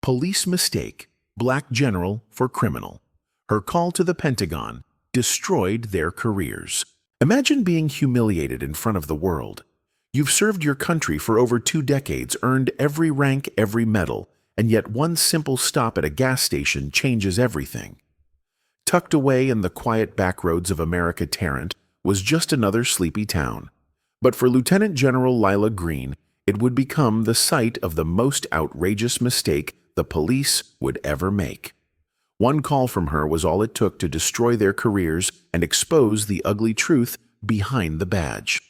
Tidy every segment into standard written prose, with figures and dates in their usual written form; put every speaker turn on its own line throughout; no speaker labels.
Police mistake black general for criminal. Her call to the Pentagon destroyed their careers. Imagine being humiliated in front of the world. You've served your country for over 2 decades, earned every rank, every medal, and yet one simple stop at a gas station changes everything. Tucked away in the quiet backroads of America, Tarrant was just another sleepy town. But for Lieutenant General Lila Green, it would become the site of the most outrageous mistake the police would ever make. One call from her was all it took to destroy their careers and expose the ugly truth behind the badge.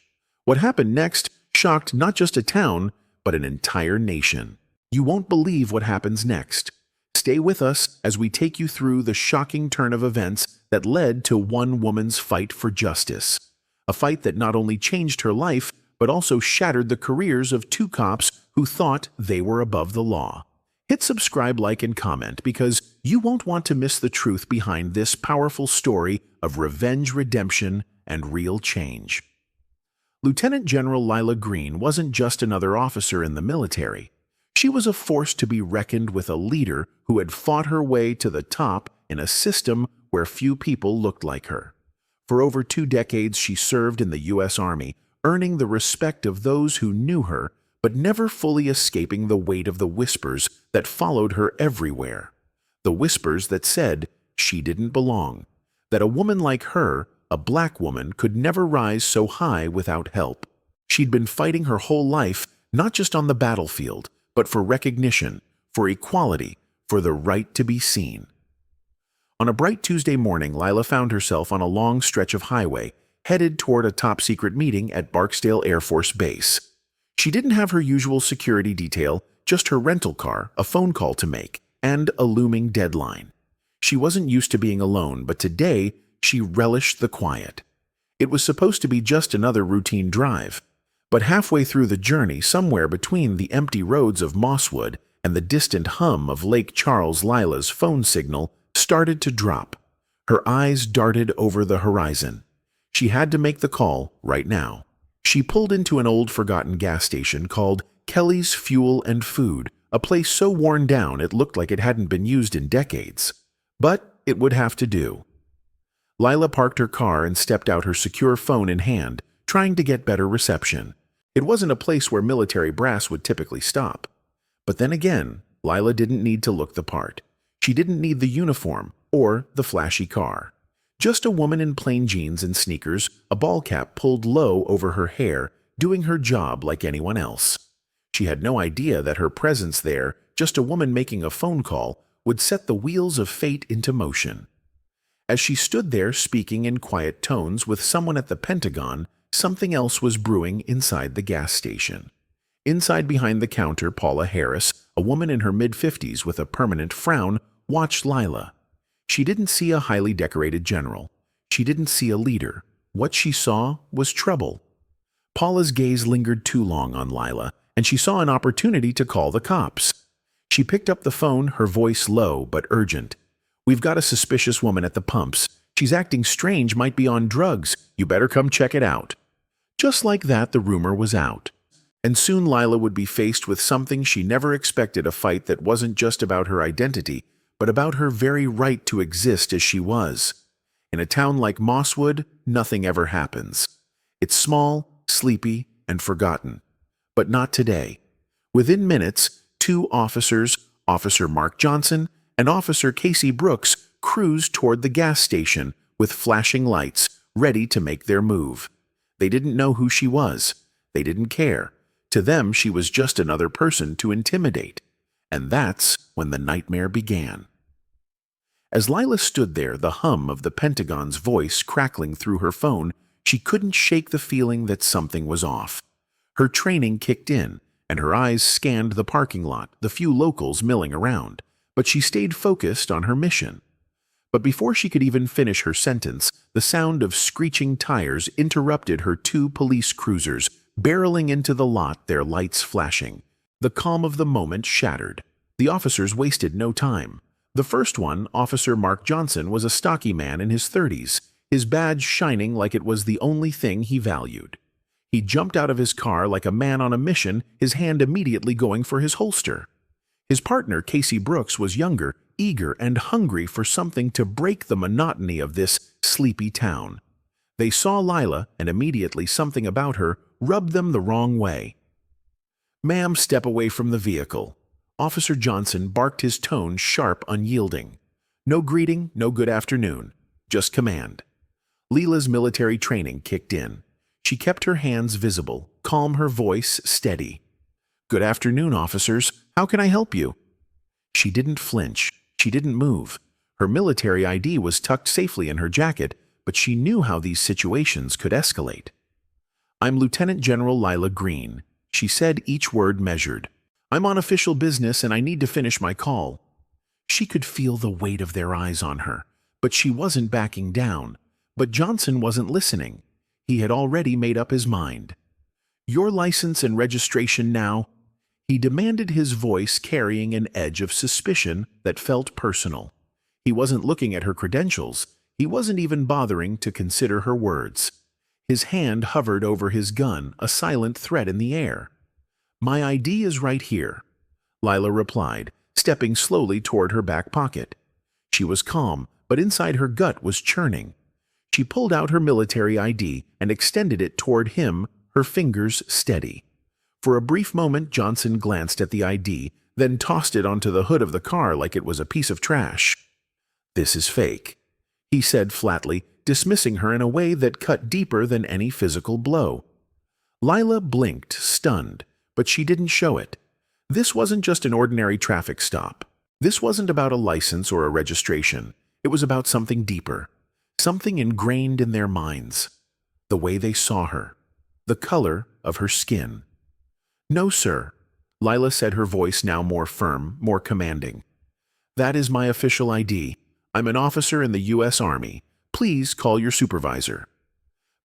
What happened next shocked not just a town, but an entire nation. You won't believe what happens next. Stay with us as we take you through the shocking turn of events that led to one woman's fight for justice. A fight that not only changed her life, but also shattered the careers of 2 cops who thought they were above the law. Hit subscribe, like, and comment because you won't want to miss the truth behind this powerful story of revenge, redemption, and real change. Lieutenant General Lila Green wasn't just another officer in the military. She was a force to be reckoned with, a leader who had fought her way to the top in a system where few people looked like her. For over 2 decades, she served in the U.S. Army, earning the respect of those who knew her, but never fully escaping the weight of the whispers that followed her everywhere. The whispers that said she didn't belong, that a woman like her, a black woman, could never rise so high without help. She'd been fighting her whole life, not just on the battlefield, but for recognition, for equality, for the right to be seen. On a bright Tuesday morning, Lila found herself on a long stretch of highway, headed toward a top-secret meeting at Barksdale Air Force Base. She didn't have her usual security detail, just her rental car, a phone call to make, and a looming deadline. She wasn't used to being alone, but today she relished the quiet. It was supposed to be just another routine drive. But halfway through the journey, somewhere between the empty roads of Mosswood and the distant hum of Lake Charles, Lila's phone signal started to drop. Her eyes darted over the horizon. She had to make the call right now. She pulled into an old forgotten gas station called Kelly's Fuel and Food, a place so worn down it looked like it hadn't been used in decades. But it would have to do. Lila parked her car and stepped out, her secure phone in hand, trying to get better reception. It wasn't a place where military brass would typically stop. But then again, Lila didn't need to look the part. She didn't need the uniform or the flashy car. Just a woman in plain jeans and sneakers, a ball cap pulled low over her hair, doing her job like anyone else. She had no idea that her presence there, just a woman making a phone call, would set the wheels of fate into motion. As she stood there speaking in quiet tones with someone at the Pentagon, something else was brewing inside the gas station. Inside behind the counter, Paula Harris, a woman in her mid-50s with a permanent frown, watched Lila. She didn't see a highly decorated general. She didn't see a leader. What she saw was trouble. Paula's gaze lingered too long on Lila, and she saw an opportunity to call the cops. She picked up the phone, her voice low but urgent. "We've got a suspicious woman at the pumps. She's acting strange, might be on drugs. You better come check it out." Just like that, the rumor was out. And soon Lila would be faced with something she never expected, a fight that wasn't just about her identity, but about her very right to exist as she was. In a town like Mosswood, nothing ever happens. It's small, sleepy, and forgotten. But not today. Within minutes, 2 officers, Officer Mark Johnson and Officer Casey Brooks, cruised toward the gas station with flashing lights, ready to make their move. They didn't know who she was. They didn't care. To them, she was just another person to intimidate. And that's when the nightmare began. As Lila stood there, the hum of the Pentagon's voice crackling through her phone, she couldn't shake the feeling that something was off. Her training kicked in, and her eyes scanned the parking lot, the few locals milling around, but she stayed focused on her mission. But before she could even finish her sentence, the sound of screeching tires interrupted her 2 police cruisers, barreling into the lot, their lights flashing. The calm of the moment shattered. The officers wasted no time. The first one, Officer Mark Johnson, was a stocky man in his 30s, his badge shining like it was the only thing he valued. He jumped out of his car like a man on a mission, his hand immediately going for his holster. His partner, Casey Brooks, was younger, eager, and hungry for something to break the monotony of this sleepy town. They saw Lila, and immediately something about her rubbed them the wrong way. "Ma'am, step away from the vehicle." Officer Johnson barked, his tone sharp, unyielding. No greeting, no good afternoon, just command. Lila's military training kicked in. She kept her hands visible, calm, her voice steady. "Good afternoon, officers. How can I help you?" She didn't flinch. She didn't move. Her military ID was tucked safely in her jacket, but she knew how these situations could escalate. "I'm Lieutenant General Lila Green," she said, each word measured. "I'm on official business and I need to finish my call." She could feel the weight of their eyes on her, but she wasn't backing down. But Johnson wasn't listening. He had already made up his mind. "Your license and registration now?" He demanded, his voice carrying an edge of suspicion that felt personal. He wasn't looking at her credentials. He wasn't even bothering to consider her words. His hand hovered over his gun, a silent threat in the air. "My ID is right here," Lila replied, stepping slowly toward her back pocket. She was calm, but inside her gut was churning. She pulled out her military ID and extended it toward him, her fingers steady. For a brief moment, Johnson glanced at the ID, then tossed it onto the hood of the car like it was a piece of trash. "This is fake," he said flatly, dismissing her in a way that cut deeper than any physical blow. Lila blinked, stunned, but she didn't show it. This wasn't just an ordinary traffic stop. This wasn't about a license or a registration. It was about something deeper, something ingrained in their minds. The way they saw her, the color of her skin. "No, sir," Lila said, her voice now more firm, more commanding. "That is my official ID. I'm an officer in the U.S. Army. Please call your supervisor."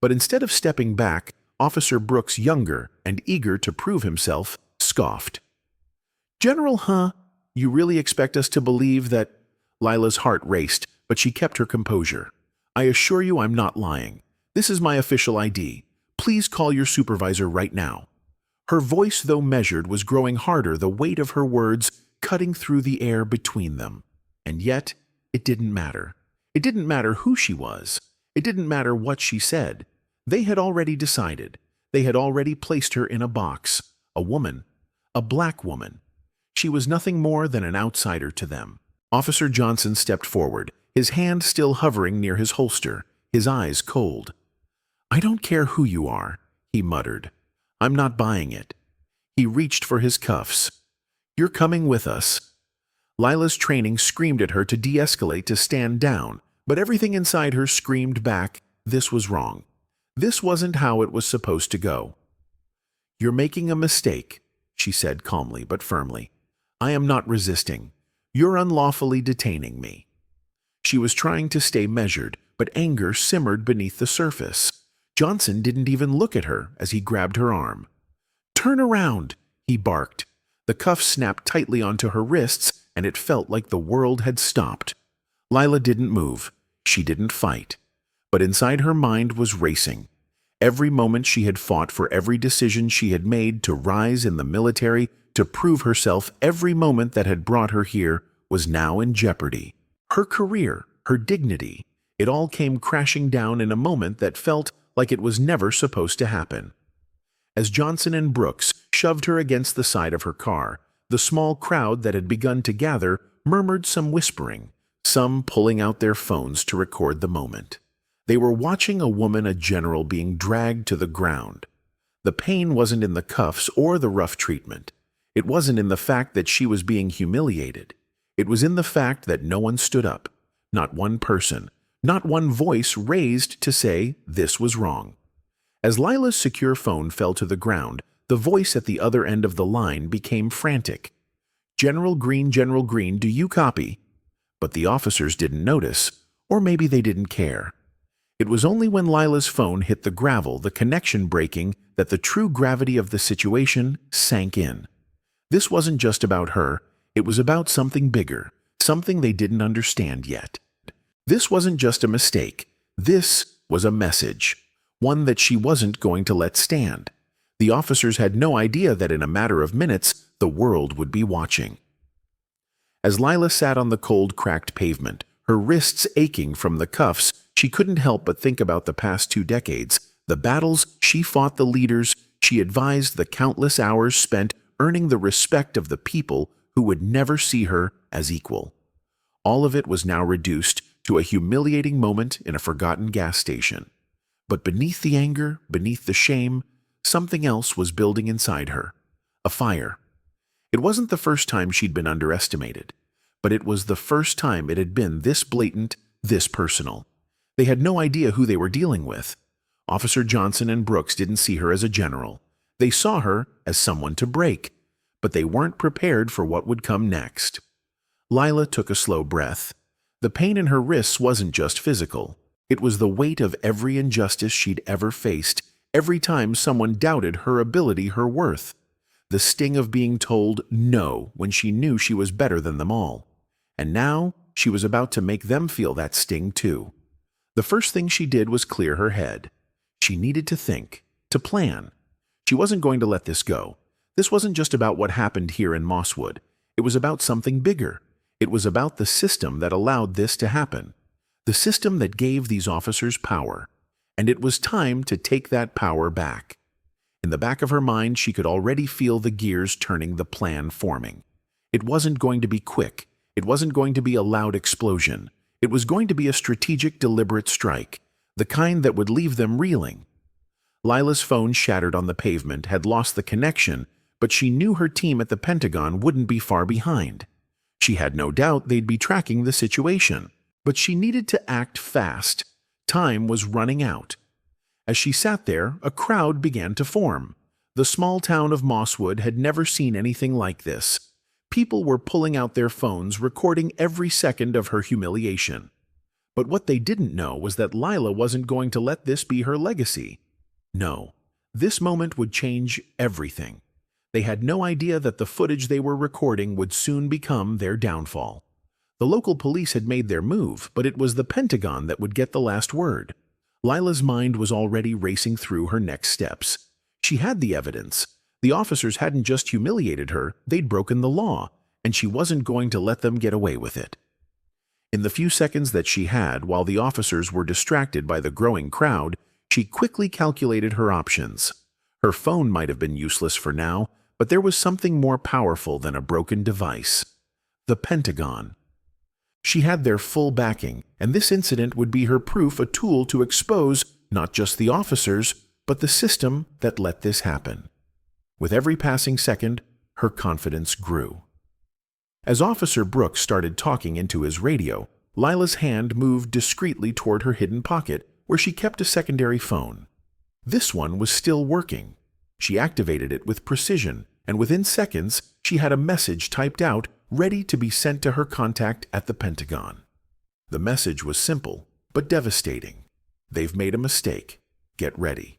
But instead of stepping back, Officer Brooks, younger and eager to prove himself, scoffed. "General, huh? You really expect us to believe that—" Lila's heart raced, but she kept her composure. "I assure you I'm not lying. This is my official ID. Please call your supervisor right now." Her voice, though measured, was growing harder, the weight of her words cutting through the air between them. And yet, it didn't matter. It didn't matter who she was. It didn't matter what she said. They had already decided. They had already placed her in a box. A woman. A black woman. She was nothing more than an outsider to them. Officer Johnson stepped forward, his hand still hovering near his holster, his eyes cold. "I don't care who you are," he muttered. "I'm not buying it." He reached for his cuffs. "You're coming with us." Lila's training screamed at her to de-escalate, to stand down, but everything inside her screamed back, this was wrong. This wasn't how it was supposed to go. "You're making a mistake," she said calmly but firmly. "I am not resisting. You're unlawfully detaining me." She was trying to stay measured, but anger simmered beneath the surface. Johnson didn't even look at her as he grabbed her arm. "Turn around," he barked. The cuffs snapped tightly onto her wrists, and it felt like the world had stopped. Lila didn't move. She didn't fight. But inside her mind was racing. Every moment she had fought for, every decision she had made to rise in the military, to prove herself, every moment that had brought her here was now in jeopardy. Her career, her dignity, it all came crashing down in a moment that felt like it was never supposed to happen. As Johnson and Brooks shoved her against the side of her car, the small crowd that had begun to gather murmured some whispering, some pulling out their phones to record the moment. They were watching a woman, a general, being dragged to the ground. The pain wasn't in the cuffs or the rough treatment. It wasn't in the fact that she was being humiliated. It was in the fact that no one stood up, not one person, not one voice raised to say this was wrong. As Lila's secure phone fell to the ground, the voice at the other end of the line became frantic. General Green, do you copy?" But the officers didn't notice, or maybe they didn't care. It was only when Lila's phone hit the gravel, the connection breaking, that the true gravity of the situation sank in. This wasn't just about her, it was about something bigger, something they didn't understand yet. This wasn't just a mistake. This was a message, one that she wasn't going to let stand. The officers had no idea that in a matter of minutes, the world would be watching. As Lila sat on the cold, cracked pavement, her wrists aching from the cuffs, she couldn't help but think about the past 2 decades, the battles she fought, the leaders she advised, the countless hours spent earning the respect of the people who would never see her as equal. All of it was now reduced to a humiliating moment in a forgotten gas station. But beneath the anger, beneath the shame, something else was building inside her. A fire. It wasn't the first time she'd been underestimated, but it was the first time it had been this blatant, this personal. They had no idea who they were dealing with. Officer Johnson and Brooks didn't see her as a general. They saw her as someone to break, but they weren't prepared for what would come next. Lila took a slow breath. The pain in her wrists wasn't just physical. It was the weight of every injustice she'd ever faced, every time someone doubted her ability, her worth. The sting of being told no when she knew she was better than them all. And now she was about to make them feel that sting too. The first thing she did was clear her head. She needed to think, to plan. She wasn't going to let this go. This wasn't just about what happened here in Mosswood. It was about something bigger. It was about the system that allowed this to happen. The system that gave these officers power. And it was time to take that power back. In the back of her mind, she could already feel the gears turning, the plan forming. It wasn't going to be quick. It wasn't going to be a loud explosion. It was going to be a strategic, deliberate strike, the kind that would leave them reeling. Lila's phone, shattered on the pavement, had lost the connection, but she knew her team at the Pentagon wouldn't be far behind. She had no doubt they'd be tracking the situation, but she needed to act fast. Time was running out. As she sat there, a crowd began to form. The small town of Mosswood had never seen anything like this. People were pulling out their phones, recording every second of her humiliation. But what they didn't know was that Lila wasn't going to let this be her legacy. No, this moment would change everything. They had no idea that the footage they were recording would soon become their downfall. The local police had made their move, but it was the Pentagon that would get the last word. Lila's mind was already racing through her next steps. She had the evidence. The officers hadn't just humiliated her, they'd broken the law, and she wasn't going to let them get away with it. In the few seconds that she had, while the officers were distracted by the growing crowd, she quickly calculated her options. Her phone might have been useless for now, but there was something more powerful than a broken device. The Pentagon. She had their full backing, and this incident would be her proof, a tool to expose not just the officers, but the system that let this happen. With every passing second, her confidence grew. As Officer Brooks started talking into his radio, Lila's hand moved discreetly toward her hidden pocket, where she kept a secondary phone. This one was still working. She activated it with precision, and within seconds, she had a message typed out, ready to be sent to her contact at the Pentagon. The message was simple, but devastating. "They've made a mistake. Get ready."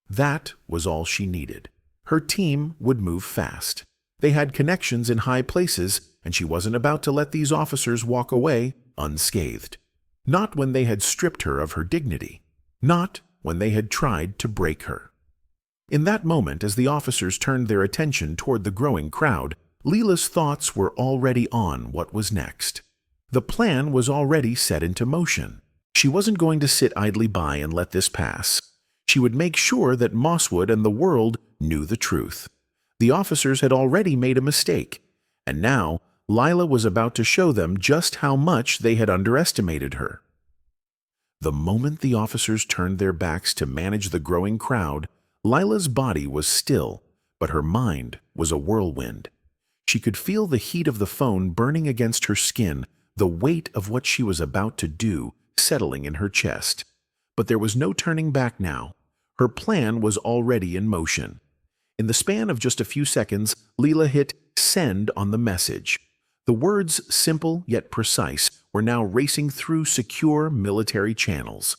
That was all she needed. Her team would move fast. They had connections in high places, and she wasn't about to let these officers walk away unscathed. Not when they had stripped her of her dignity. Not when they had tried to break her. In that moment, as the officers turned their attention toward the growing crowd, Lila's thoughts were already on what was next. The plan was already set into motion. She wasn't going to sit idly by and let this pass. She would make sure that Mosswood and the world knew the truth. The officers had already made a mistake, and now Lila was about to show them just how much they had underestimated her. The moment the officers turned their backs to manage the growing crowd, Lila's body was still, but her mind was a whirlwind. She could feel the heat of the phone burning against her skin, the weight of what she was about to do settling in her chest. But there was no turning back now. Her plan was already in motion. In the span of just a few seconds, Lila hit send on the message. The words, simple yet precise, were now racing through secure military channels.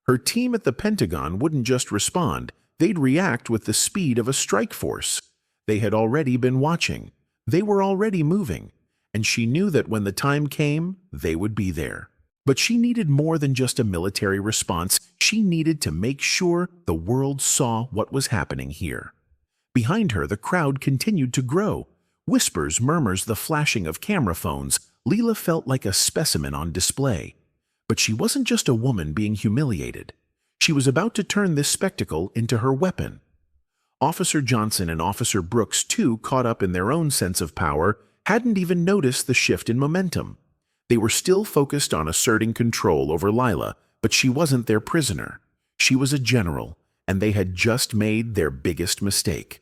Her team at the Pentagon wouldn't just respond, they'd react with the speed of a strike force. They had already been watching. They were already moving, and she knew that when the time came, they would be there. But she needed more than just a military response. She needed to make sure the world saw what was happening here. Behind her, the crowd continued to grow. Whispers, murmurs, the flashing of camera phones. Leela felt like a specimen on display. But she wasn't just a woman being humiliated. She was about to turn this spectacle into her weapon. Officer Johnson and Officer Brooks, too, caught up in their own sense of power, hadn't even noticed the shift in momentum. They were still focused on asserting control over Lila, but she wasn't their prisoner. She was a general, and they had just made their biggest mistake.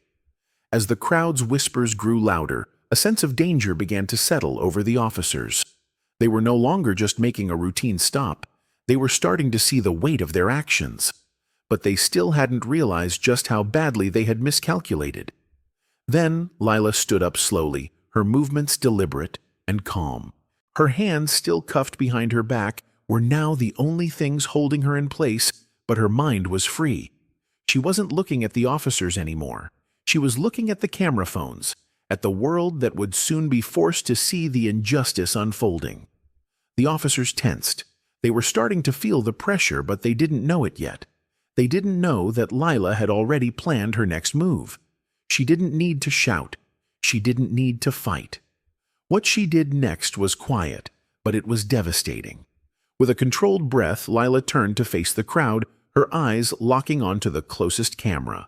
As the crowd's whispers grew louder, a sense of danger began to settle over the officers. They were no longer just making a routine stop. They were starting to see the weight of their actions. But they still hadn't realized just how badly they had miscalculated. Then Lila stood up slowly, her movements deliberate and calm. Her hands, still cuffed behind her back, were now the only things holding her in place, but her mind was free. She wasn't looking at the officers anymore. She was looking at the camera phones, at the world that would soon be forced to see the injustice unfolding. The officers tensed. They were starting to feel the pressure, but they didn't know it yet. They didn't know that Lila had already planned her next move. She didn't need to shout. She didn't need to fight. What she did next was quiet, but it was devastating. With a controlled breath, Lila turned to face the crowd, her eyes locking onto the closest camera.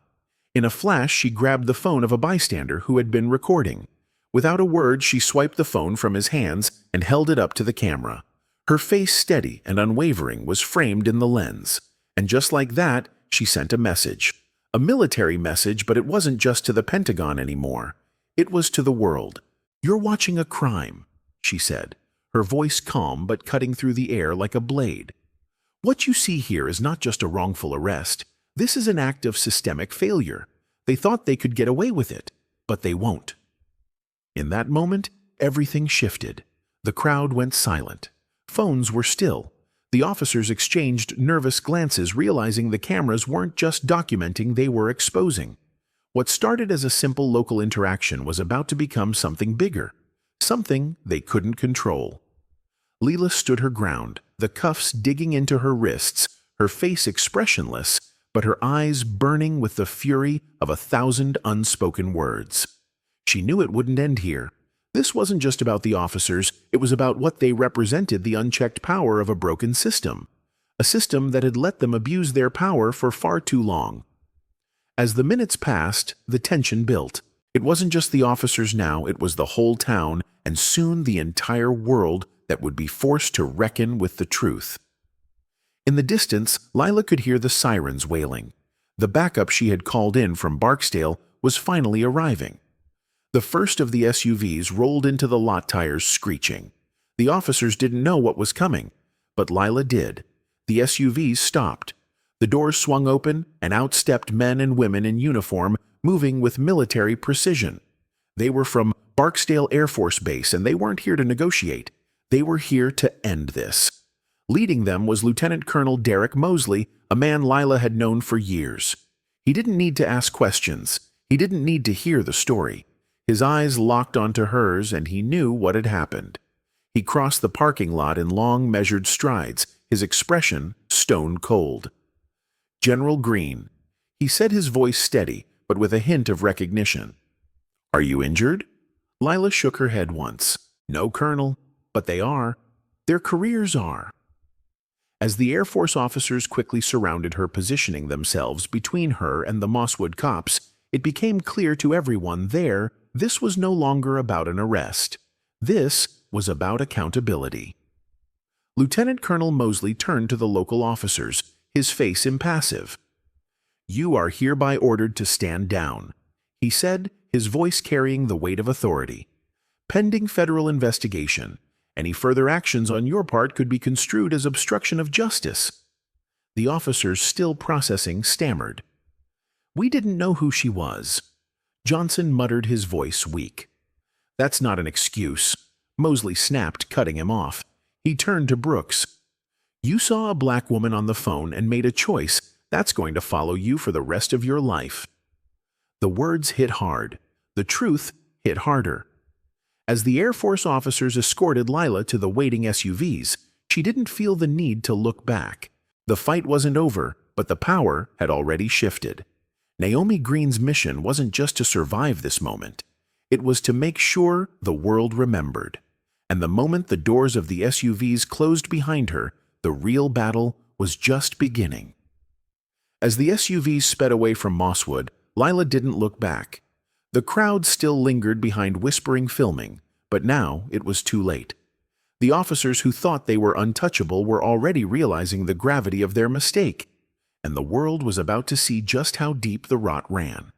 In a flash, she grabbed the phone of a bystander who had been recording. Without a word, she swiped the phone from his hands and held it up to the camera. Her face, steady and unwavering, was framed in the lens. And just like that, she sent a message. A military message, but it wasn't just to the Pentagon anymore. It was to the world. "You're watching a crime," she said, her voice calm but cutting through the air like a blade. "What you see here is not just a wrongful arrest. This is an act of systemic failure. They thought they could get away with it, but they won't." In that moment, everything shifted. The crowd went silent. Phones were still. The officers exchanged nervous glances, realizing the cameras weren't just documenting, they were exposing. What started as a simple local interaction was about to become something bigger, something they couldn't control. Leela stood her ground, the cuffs digging into her wrists, her face expressionless, but her eyes burning with the fury of 1,000 unspoken words. She knew it wouldn't end here. This wasn't just about the officers, it was about what they represented, the unchecked power of a broken system. A system that had let them abuse their power for far too long. As the minutes passed, the tension built. It wasn't just the officers now, it was the whole town, and soon the entire world that would be forced to reckon with the truth. In the distance, Lila could hear the sirens wailing. The backup she had called in from Barksdale was finally arriving. The first of the SUVs rolled into the lot, tires screeching. The officers didn't know what was coming, but Lila did. The SUVs stopped. The doors swung open, and out stepped men and women in uniform, moving with military precision. They were from Barksdale Air Force Base, and they weren't here to negotiate. They were here to end this. Leading them was Lieutenant Colonel Derek Mosley, a man Lila had known for years. He didn't need to ask questions. He didn't need to hear the story. His eyes locked onto hers, and he knew what had happened. He crossed the parking lot in long, measured strides, his expression stone cold. "General Green," he said, his voice steady, but with a hint of recognition. "Are you injured?" Lila shook her head once. "No, Colonel, but they are. Their careers are." As the Air Force officers quickly surrounded her, positioning themselves between her and the Mosswood cops, it became clear to everyone there this was no longer about an arrest. This was about accountability. Lieutenant Colonel Mosley turned to the local officers, his face impassive. "You are hereby ordered to stand down," he said, his voice carrying the weight of authority. "Pending federal investigation, any further actions on your part could be construed as obstruction of justice." The officers, still processing, stammered. "We didn't know who she was." Johnson muttered, his voice weak. "That's not an excuse," Mosley snapped, cutting him off. He turned to Brooks. "You saw a black woman on the phone and made a choice. That's going to follow you for the rest of your life." The words hit hard. The truth hit harder. As the Air Force officers escorted Lila to the waiting SUVs, she didn't feel the need to look back. The fight wasn't over, but the power had already shifted. Naomi Green's mission wasn't just to survive this moment. It was to make sure the world remembered. And the moment the doors of the SUVs closed behind her, the real battle was just beginning. As the SUVs sped away from Mosswood, Lila didn't look back. The crowd still lingered behind whispering filming, but now it was too late. The officers who thought they were untouchable were already realizing the gravity of their mistake, and the world was about to see just how deep the rot ran.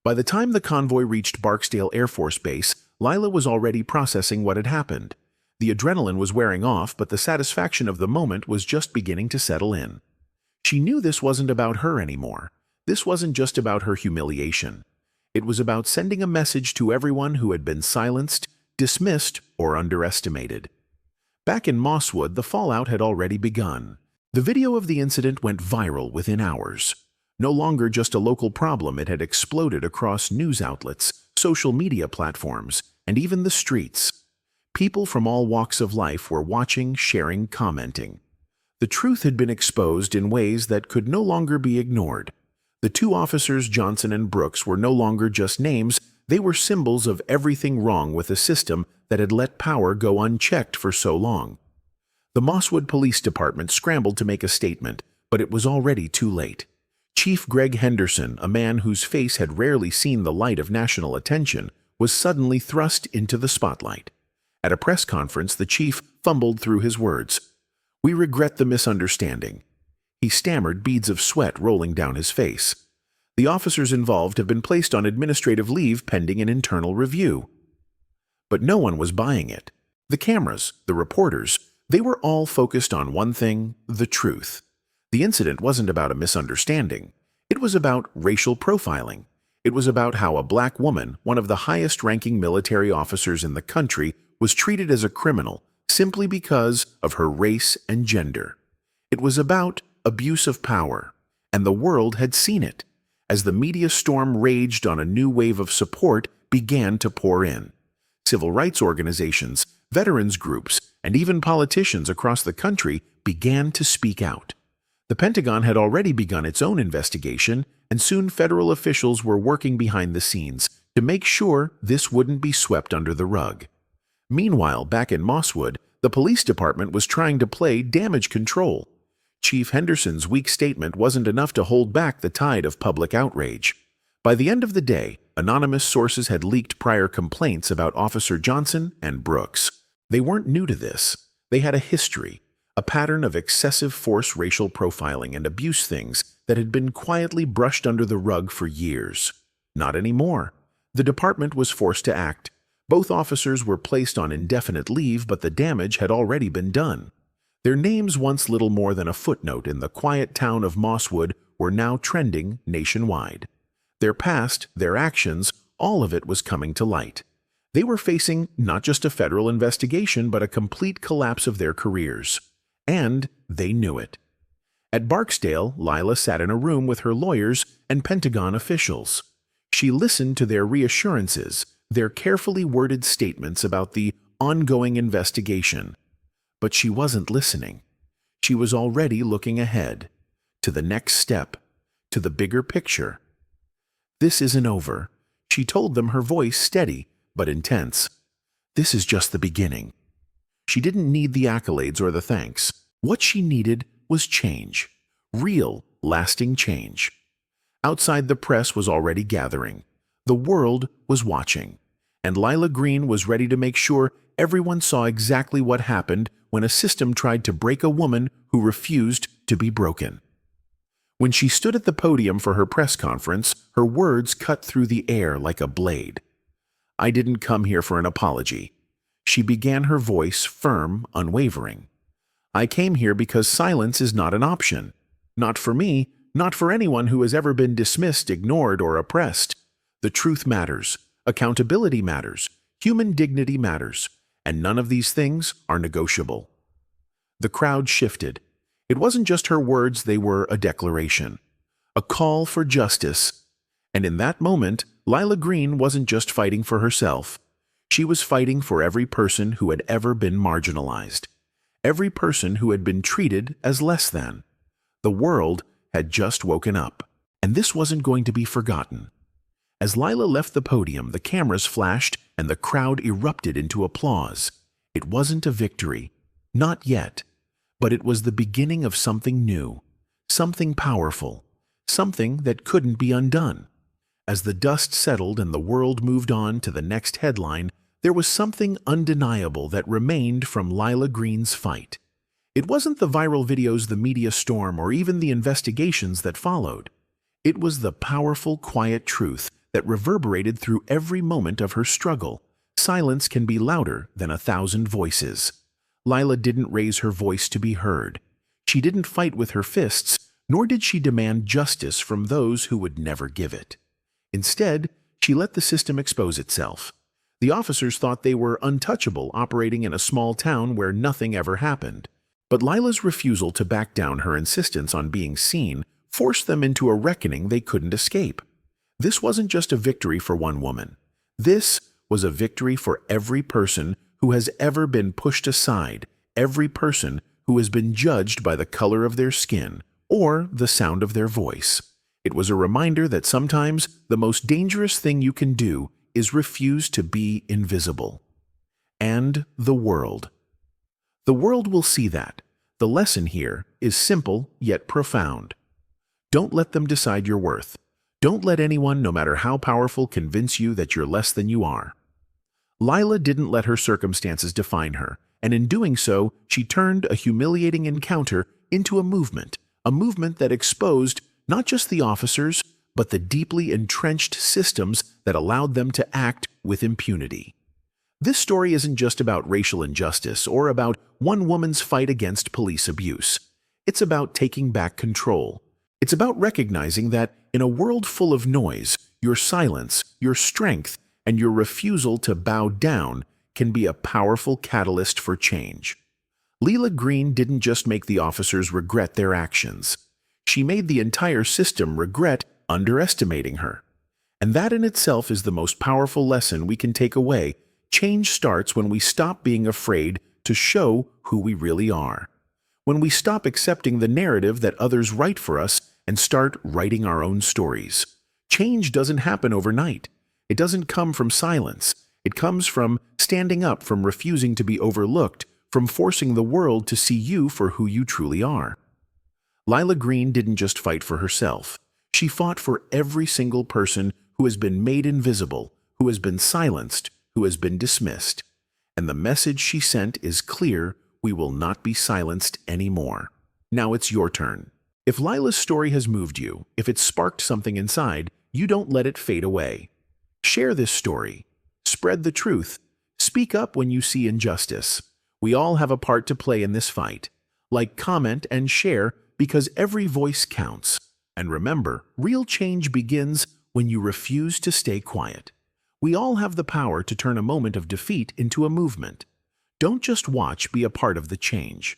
By the time the convoy reached Barksdale Air Force Base, Lila was already processing what had happened. The adrenaline was wearing off, but the satisfaction of the moment was just beginning to settle in. She knew this wasn't about her anymore. This wasn't just about her humiliation. It was about sending a message to everyone who had been silenced, dismissed, or underestimated. Back in Mosswood, the fallout had already begun. The video of the incident went viral within hours. No longer just a local problem, it had exploded across news outlets, social media platforms, and even the streets. People from all walks of life were watching, sharing, commenting. The truth had been exposed in ways that could no longer be ignored. The two officers, Johnson and Brooks, were no longer just names, they were symbols of everything wrong with a system that had let power go unchecked for so long. The Mosswood Police Department scrambled to make a statement, but it was already too late. Chief Greg Henderson, a man whose face had rarely seen the light of national attention, was suddenly thrust into the spotlight. At a press conference, the chief fumbled through his words. "We regret the misunderstanding." He stammered, beads of sweat rolling down his face. The officers involved have been placed on administrative leave pending an internal review. But no one was buying it. The cameras, the reporters, they were all focused on one thing: the truth. The incident wasn't about a misunderstanding. It was about racial profiling. It was about how a black woman, one of the highest-ranking military officers in the country, was treated as a criminal simply because of her race and gender. It was about abuse of power, and the world had seen it. As the media storm raged on, a new wave of support began to pour in. Civil rights organizations, veterans groups, and even politicians across the country began to speak out. The Pentagon had already begun its own investigation, and soon federal officials were working behind the scenes to make sure this wouldn't be swept under the rug. Meanwhile, back in Mosswood, the police department was trying to play damage control. Chief Henderson's weak statement wasn't enough to hold back the tide of public outrage. By the end of the day, anonymous sources had leaked prior complaints about Officer Johnson and Brooks. They weren't new to this. They had a history, a pattern of excessive force, racial profiling, and abuse, things that had been quietly brushed under the rug for years. Not anymore. The department was forced to act. Both officers were placed on indefinite leave, but the damage had already been done. Their names, once little more than a footnote in the quiet town of Mosswood, were now trending nationwide. Their past, their actions, all of it was coming to light. They were facing not just a federal investigation, but a complete collapse of their careers. And they knew it. At Barksdale, Lila sat in a room with her lawyers and Pentagon officials. She listened to their reassurances, their carefully worded statements about the ongoing investigation. But she wasn't listening. She was already looking ahead, to the next step, to the bigger picture. "This isn't over," she told them, her voice steady but intense. "This is just the beginning." She didn't need the accolades or the thanks. What she needed was change. Real, lasting change. Outside, the press was already gathering. The world was watching. And Lila Green was ready to make sure everyone saw exactly what happened when a system tried to break a woman who refused to be broken. When she stood at the podium for her press conference, her words cut through the air like a blade. "I didn't come here for an apology." She began, her voice firm, unwavering. "I came here because silence is not an option. Not for me, not for anyone who has ever been dismissed, ignored, or oppressed. The truth matters. Accountability matters. Human dignity matters. And none of these things are negotiable." The crowd shifted. It wasn't just her words, they were a declaration. A call for justice. And in that moment, Lila Green wasn't just fighting for herself. She was fighting for every person who had ever been marginalized. Every person who had been treated as less than. The world had just woken up. And this wasn't going to be forgotten. As Lila left the podium, the cameras flashed and the crowd erupted into applause. It wasn't a victory. Not yet. But it was the beginning of something new, something powerful, something that couldn't be undone. As the dust settled and the world moved on to the next headline, there was something undeniable that remained from Lila Green's fight. It wasn't the viral videos, the media storm, or even the investigations that followed. It was the powerful, quiet truth that reverberated through every moment of her struggle. Silence can be louder than 1,000 voices. Lila didn't raise her voice to be heard. She didn't fight with her fists, nor did she demand justice from those who would never give it. Instead, she let the system expose itself. The officers thought they were untouchable, operating in a small town where nothing ever happened. But Lila's refusal to back down, her insistence on being seen, forced them into a reckoning they couldn't escape. This wasn't just a victory for one woman. This was a victory for every person who has ever been pushed aside, every person who has been judged by the color of their skin or the sound of their voice. It was a reminder that sometimes the most dangerous thing you can do is refuse to be invisible. And the world. The world will see that. The lesson here is simple yet profound. Don't let them decide your worth. Don't let anyone, no matter how powerful, convince you that you're less than you are. Lila didn't let her circumstances define her, and in doing so, she turned a humiliating encounter into a movement that exposed not just the officers, but the deeply entrenched systems that allowed them to act with impunity. This story isn't just about racial injustice or about one woman's fight against police abuse. It's about taking back control. It's about recognizing that in a world full of noise, your silence, your strength, and your refusal to bow down can be a powerful catalyst for change. Lila Green didn't just make the officers regret their actions. She made the entire system regret underestimating her. And that in itself is the most powerful lesson we can take away. Change starts when we stop being afraid to show who we really are. When we stop accepting the narrative that others write for us and start writing our own stories. Change doesn't happen overnight. It doesn't come from silence. It comes from standing up, from refusing to be overlooked, from forcing the world to see you for who you truly are. Lila Green didn't just fight for herself. She fought for every single person who has been made invisible, who has been silenced, who has been dismissed. And the message she sent is clear: we will not be silenced anymore. Now it's your turn. If Lila's story has moved you, if it sparked something inside, you don't let it fade away. Share this story. Spread the truth. Speak up when you see injustice. We all have a part to play in this fight. Like, comment, and share, because every voice counts. And remember, real change begins when you refuse to stay quiet. We all have the power to turn a moment of defeat into a movement. Don't just watch, be a part of the change.